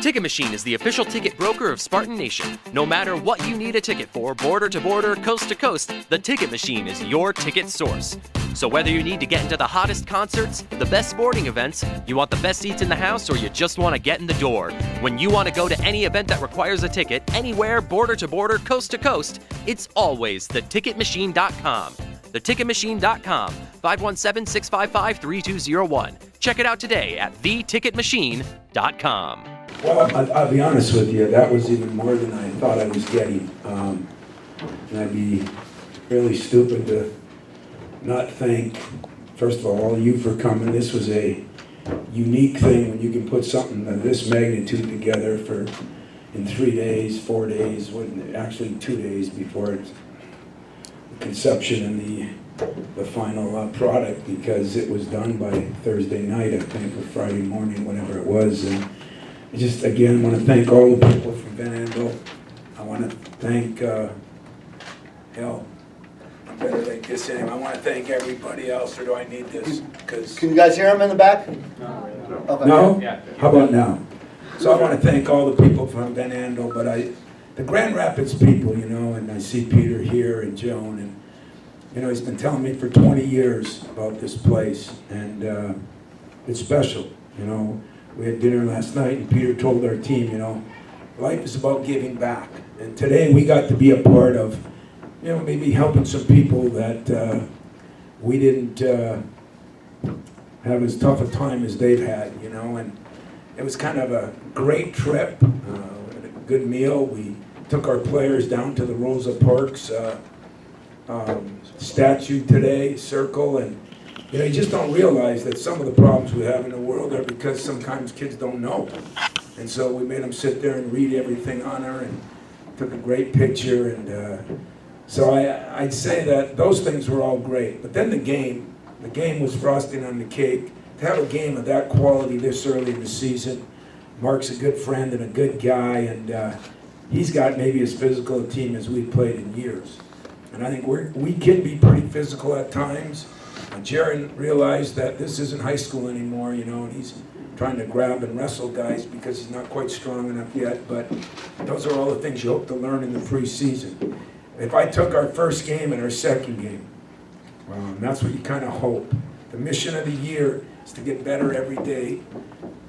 Ticket Machine is the official ticket broker of Spartan Nation. No matter what you need a ticket for, border to border, coast to coast, the Ticket Machine is your ticket source. So whether you need to get into the hottest concerts, the best sporting events, you want the best seats in the house, or you just want to get in the door, when you want to go to any event that requires a ticket, anywhere, border to border, coast to coast, it's always theticketmachine.com. Theticketmachine.com, 517-655-3201. Check it out today at theticketmachine.com. Well, I'll be honest with you, that was even more than I thought I was getting. And I'd be really stupid to not thank, first of all you for coming. This was a unique thing when you can put something of this magnitude together in 3 days, 4 days, actually 2 days before it's conception and the final product, because it was done by Thursday night, I think, or Friday morning, whatever it was. And I just, again, want to thank all the people from Van Andel. I want to thank, I better like this anyway. I want to thank everybody else, or do I need this? Can you guys hear him in the back? No. Okay. No? How about now? So I want to thank all the people from Van Andel, but the Grand Rapids people, and I see Peter here and Joan, and he's been telling me for 20 years about this place, and it's special. We had dinner last night, and Peter told our team, life is about giving back. And today we got to be a part of, maybe helping some people that we didn't have as tough a time as they've had, and it was kind of a great trip, a good meal. We took our players down to the Rosa Parks statue today, circle, and you just don't realize that some of the problems we have in the world are because sometimes kids don't know. And so we made them sit there and read everything on her and took a great picture. And so I'd say that those things were all great. But then the game was frosting on the cake. To have a game of that quality this early in the season, Mark's a good friend and a good guy, and he's got maybe as physical a team as we've played in years. And I think we can be pretty physical at times. Jaron realized that this isn't high school anymore, and he's trying to grab and wrestle guys because he's not quite strong enough yet. But those are all the things you hope to learn in the preseason. If I took our first game and our second game, that's what you kind of hope. The mission of the year is to get better every day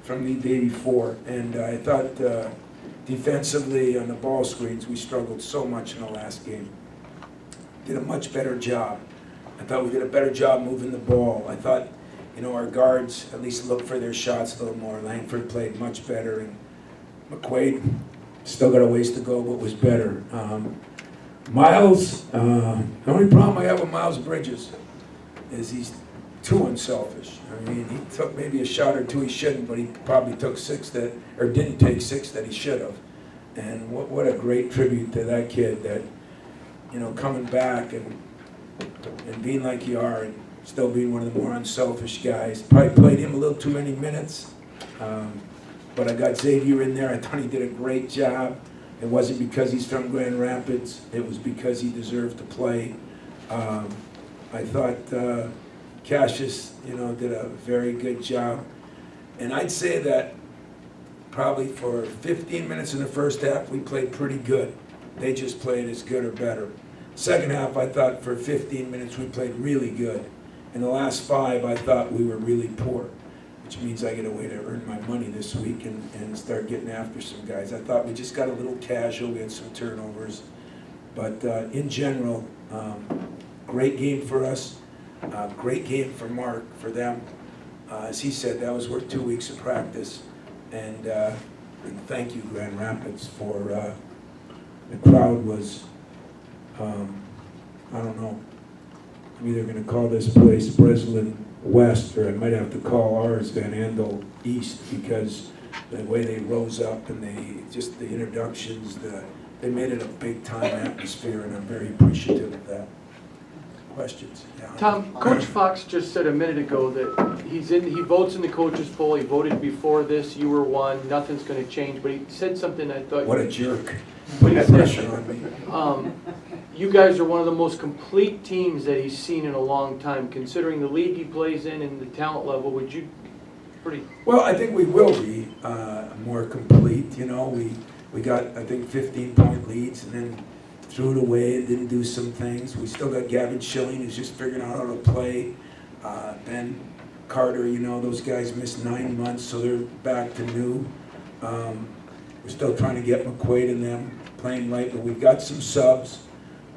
from the day before. And I thought defensively on the ball screens, we struggled so much in the last game. Did a much better job. I thought we did a better job moving the ball. I thought, our guards at least looked for their shots a little more. Langford played much better, and McQuaid still got a ways to go, but was better. Miles, the only problem I have with Miles Bridges is he's too unselfish. I mean, he took maybe a shot or two he shouldn't, but he probably took didn't take six that he should have. And what a great tribute to that kid that, coming back and being like you are and still being one of the more unselfish guys. Probably played him a little too many minutes, but I got Xavier in there. I thought he did a great job. It wasn't because he's from Grand Rapids. It was because he deserved to play. I thought Cassius, did a very good job. And I'd say that probably for 15 minutes in the first half, we played pretty good. They just played as good or better. Second half, I thought for 15 minutes we played really good. In the last 5, I thought we were really poor, which means I get a way to earn my money this week and start getting after some guys. I thought we just got a little casual. We had some turnovers. But in general, great game for us. Great game for Mark, for them. As he said, that was worth 2 weeks of practice. And thank you, Grand Rapids, for the crowd was, I don't know, I'm either going to call this place Breslin West, or I might have to call ours Van Andel East, because the way they rose up and the introductions, they made it a big time atmosphere, and I'm very appreciative of that. Questions? Yeah. Tom, Coach Fox just said a minute ago that he votes in the coaches poll. He voted before this. You were one. Nothing's going to change. But he said something I thought. What a jerk! But he Had said, pressure on me. you guys are one of the most complete teams that he's seen in a long time, considering the league he plays in and the talent level. Would you pretty, Well, I think we will be more complete, you know, we got, I think, 15-point leads and then threw it away and didn't do some things. We still got Gavin Schilling who's just figuring out how to play. Ben Carter, you know, those guys missed 9 months, so they're back to new. We're still trying to get McQuaid and them playing right, but we've got some subs.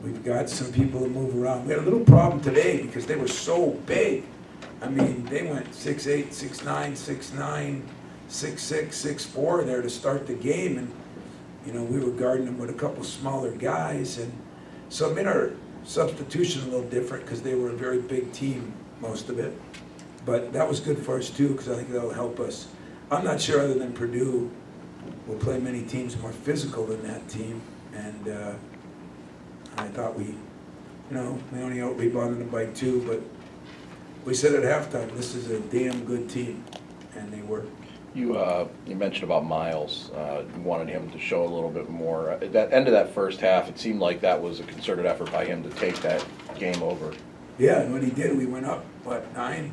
We've got some people to move around. We had a little problem today because they were so big. I mean, they went 6'8", 6'9", 6'9", 6'6", 6'4" there to start the game, and you know, we were guarding them with a couple smaller guys, and so it made our substitution a little different because they were a very big team, most of it. But that was good for us too, because I think that'll help us. I'm not sure, other than Purdue, we'll play many teams more physical than that team, and I thought we only out-rebounded them by 2, but we said at halftime, this is a damn good team, and they were. You mentioned about Miles. You wanted him to show a little bit more. At that end of that first half, it seemed like that was a concerted effort by him to take that game over. Yeah, and when he did, we went up, 9?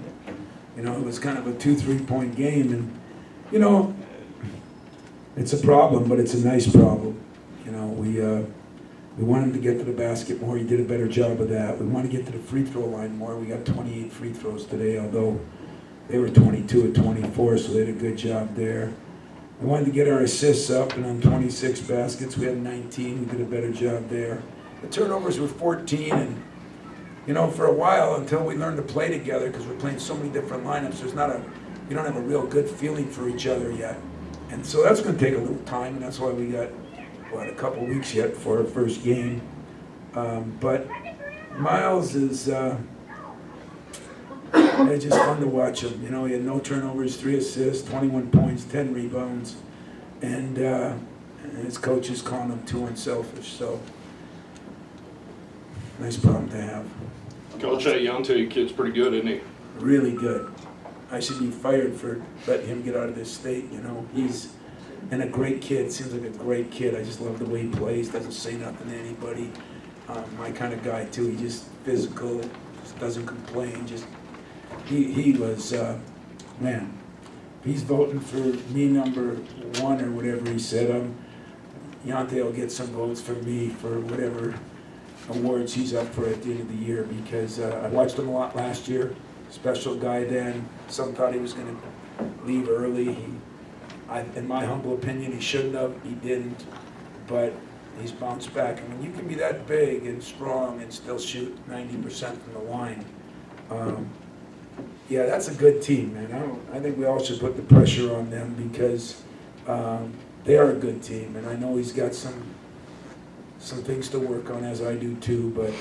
You know, it was kind of a 2-3 point game, and, you know, it's a problem, but it's a nice problem. You know, we want him to get to the basket more. He did a better job of that. We want to get to the free throw line more. We got 28 free throws today, although they were 22 at 24, so they did a good job there. We wanted to get our assists up, and on 26 baskets, we had 19. We did a better job there. The turnovers were 14, and you know, for a while, until we learned to play together, because we're playing so many different lineups, we don't have a real good feeling for each other yet. And so that's going to take a little time, and that's why we got, a couple weeks yet for our first game. But Miles is it's just fun to watch him. You know, he had no turnovers, 3 assists, 21 points, 10 rebounds, and his coach is calling him too unselfish. So nice problem to have. Coach, that Yante kid's pretty good, isn't he? Really good. I should be fired for letting him get out of this state, you know. He's a great kid, seems like a great kid. I just love the way he plays, doesn't say nothing to anybody. My kind of guy too, he's just physical, just doesn't complain. He was, man, he's voting for me number 1 or whatever he said. Yante will get some votes from me for whatever awards he's up for at the end of the year, because I watched him a lot last year. Special guy then. Some thought he was going to leave early. In my humble opinion, he shouldn't have. He didn't. But he's bounced back. And when you can be that big and strong and still shoot 90% from the line, yeah, that's a good team, man. I think we all should put the pressure on them, because they are a good team. And I know he's got some things to work on, as I do too, but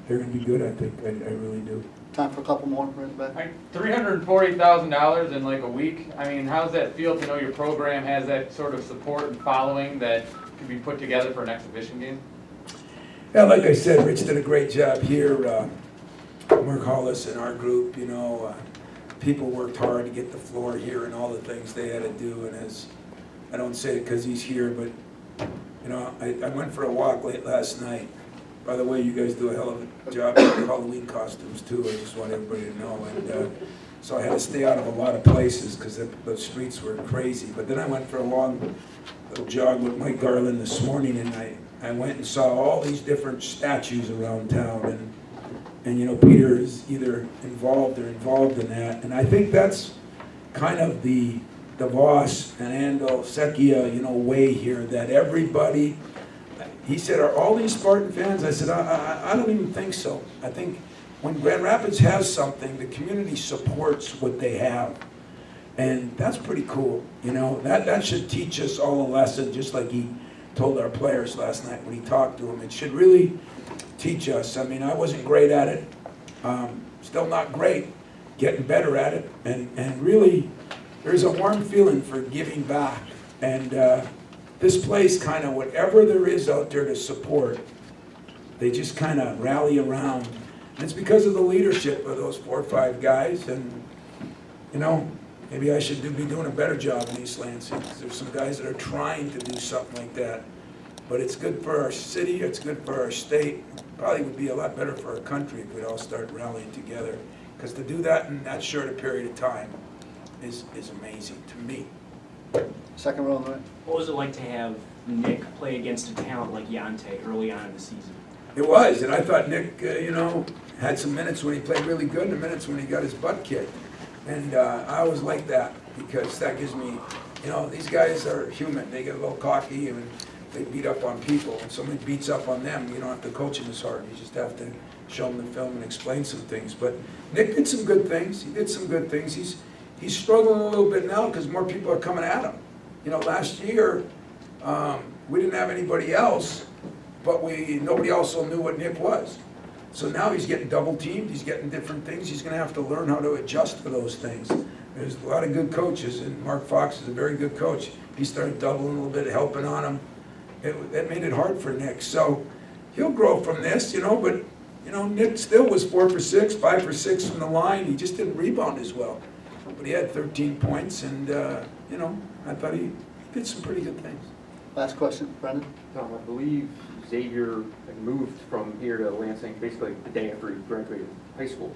they're going to be good, I think. I really do. Time for a couple more, right back. Like $340,000 in like a week. I mean, how does that feel to know your program has that sort of support and following that can be put together for an exhibition game? Yeah, like I said, Rich did a great job here. Mark Hollis and our group, you know, people worked hard to get the floor here and all the things they had to do. And as I don't say it because he's here, but you know, I went for a walk late last night. By the way, you guys do a hell of a job with Halloween costumes too. I just want everybody to know. And so I had to stay out of a lot of places because the streets were crazy. But then I went for a long little jog with Mike Garland this morning, and I went and saw all these different statues around town. And you know, Peter is either involved in that. And I think that's kind of the DeVos and Andel Secchia, you know, way here, that everybody. He said, "Are all these Spartan fans?" I said, I don't even think so. I think when Grand Rapids has something, the community supports what they have. And that's pretty cool. You know, that should teach us all a lesson, just like he told our players last night when he talked to them. It should really teach us. I mean, I wasn't great at it. Still not great. Getting better at it. And really, there's a warm feeling for giving back. And this place, kind of whatever there is out there to support, they just kind of rally around. And it's because of the leadership of those 4 or 5 guys. And, you know, maybe I should be doing a better job in East Lansing, because there's some guys that are trying to do something like that. But it's good for our city, it's good for our state. Probably would be a lot better for our country if we'd all start rallying together. Because to do that in that short a period of time is amazing to me. Second row on the right. What was it like to have Nick play against a talent like Yante early on in the season? It was, and I thought Nick, had some minutes when he played really good and minutes when he got his butt kicked. And I always like that because that gives me, these guys are human. They get a little cocky and they beat up on people. When somebody beats up on them, you don't have to coach them as hard. You just have to show them the film and explain some things. But Nick did some good things. He did some good things. He's struggling a little bit now because more people are coming at him. Last year, we didn't have anybody else, but nobody also knew what Nick was. So now he's getting double teamed, he's getting different things, he's gonna have to learn how to adjust for those things. There's a lot of good coaches, and Mark Fox is a very good coach. He started doubling a little bit, helping on him. That made it hard for Nick. So he'll grow from this, but Nick still was 4 for 6, 5 for 6 from the line. He just didn't rebound as well. But he had 13 points, and I thought he did some pretty good things. Last question, Brendan. Tom, I believe Xavier had moved from here to Lansing basically the day after he graduated high school.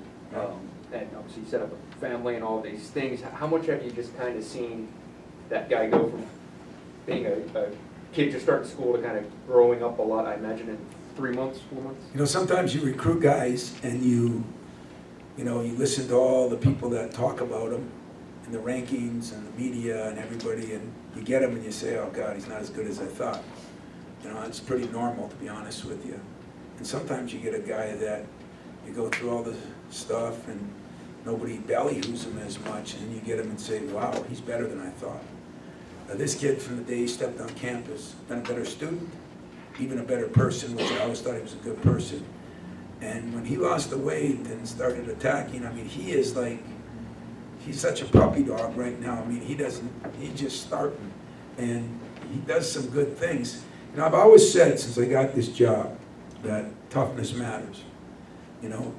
And obviously set up a family and all these things. How much have you just kind of seen that guy go from being a kid just starting school to kind of growing up a lot, I imagine, in 3 months, 4 months? Sometimes you recruit guys and you listen to all the people that talk about them and the rankings and the media and everybody, and you get him and you say, oh God, he's not as good as I thought. It's pretty normal, to be honest with you. And sometimes you get a guy that you go through all the stuff and nobody ballyhoos him as much, and you get him and say, wow, he's better than I thought. This kid from the day he stepped on campus, been a better student, even a better person, which I always thought he was a good person. And when he lost the weight and started attacking, he's such a puppy dog right now. He's just starting, and he does some good things. I've always said since I got this job that toughness matters.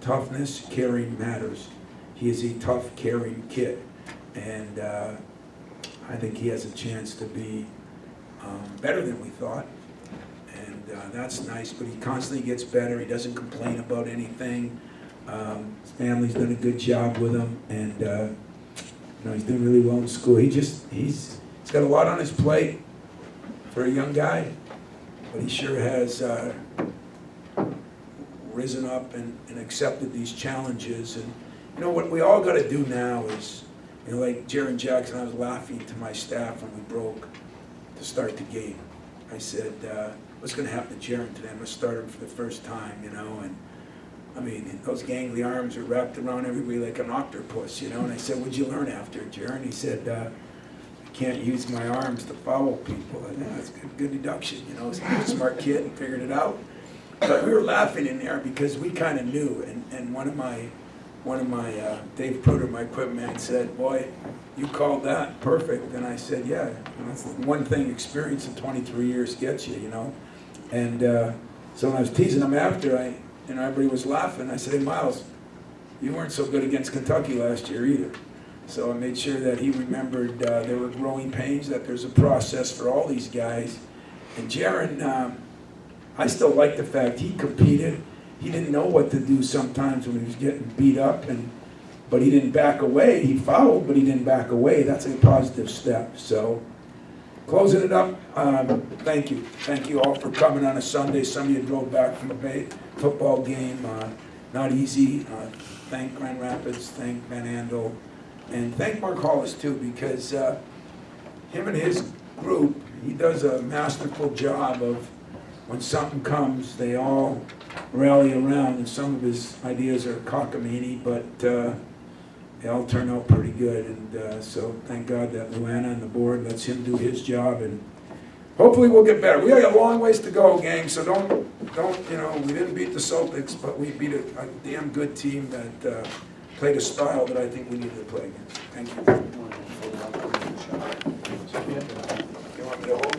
Toughness, caring matters. He is a tough, caring kid, and I think he has a chance to be better than we thought, and that's nice. But he constantly gets better. He doesn't complain about anything. His family's done a good job with him, and he's doing really well in school. He's got a lot on his plate for a young guy, but he sure has risen up and accepted these challenges. And what we all got to do now is, like Jaron Jackson, I was laughing to my staff when we broke to start the game. I said, what's going to happen to Jaron today? I'm going to start him for the first time, and those gangly arms are wrapped around everybody like an octopus, and I said, what'd you learn after, Jaron? He said, I can't use my arms to foul people. And that's good deduction, He's a smart kid and figured it out. But we were laughing in there because we kind of knew, and one of my Dave Pruder, my equipment man, said, boy, you called that perfect. And I said, yeah, that's the one thing experience in 23 years gets you, And so when I was teasing him after, everybody was laughing. I said, hey, Miles, you weren't so good against Kentucky last year either. So I made sure that he remembered there were growing pains, that there's a process for all these guys. And Jaron, I still like the fact he competed. He didn't know what to do sometimes when he was getting beat up, but he didn't back away. He fouled, but he didn't back away. That's a positive step. So closing it up, thank you. Thank you all for coming on a Sunday. Some of you drove back from a football game. Not easy. Thank Grand Rapids. Thank Van Andel. And thank Mark Hollis, too, because him and his group, he does a masterful job of when something comes, they all rally around, and some of his ideas are cockamamie, but they all turn out pretty good. And so thank God that Luana and the board lets him do his job, and hopefully we'll get better. We got a long ways to go, gang, so don't we didn't beat the Celtics, but we beat a damn good team that played a style that I think we needed to play against. Thank you. You want me to hold it?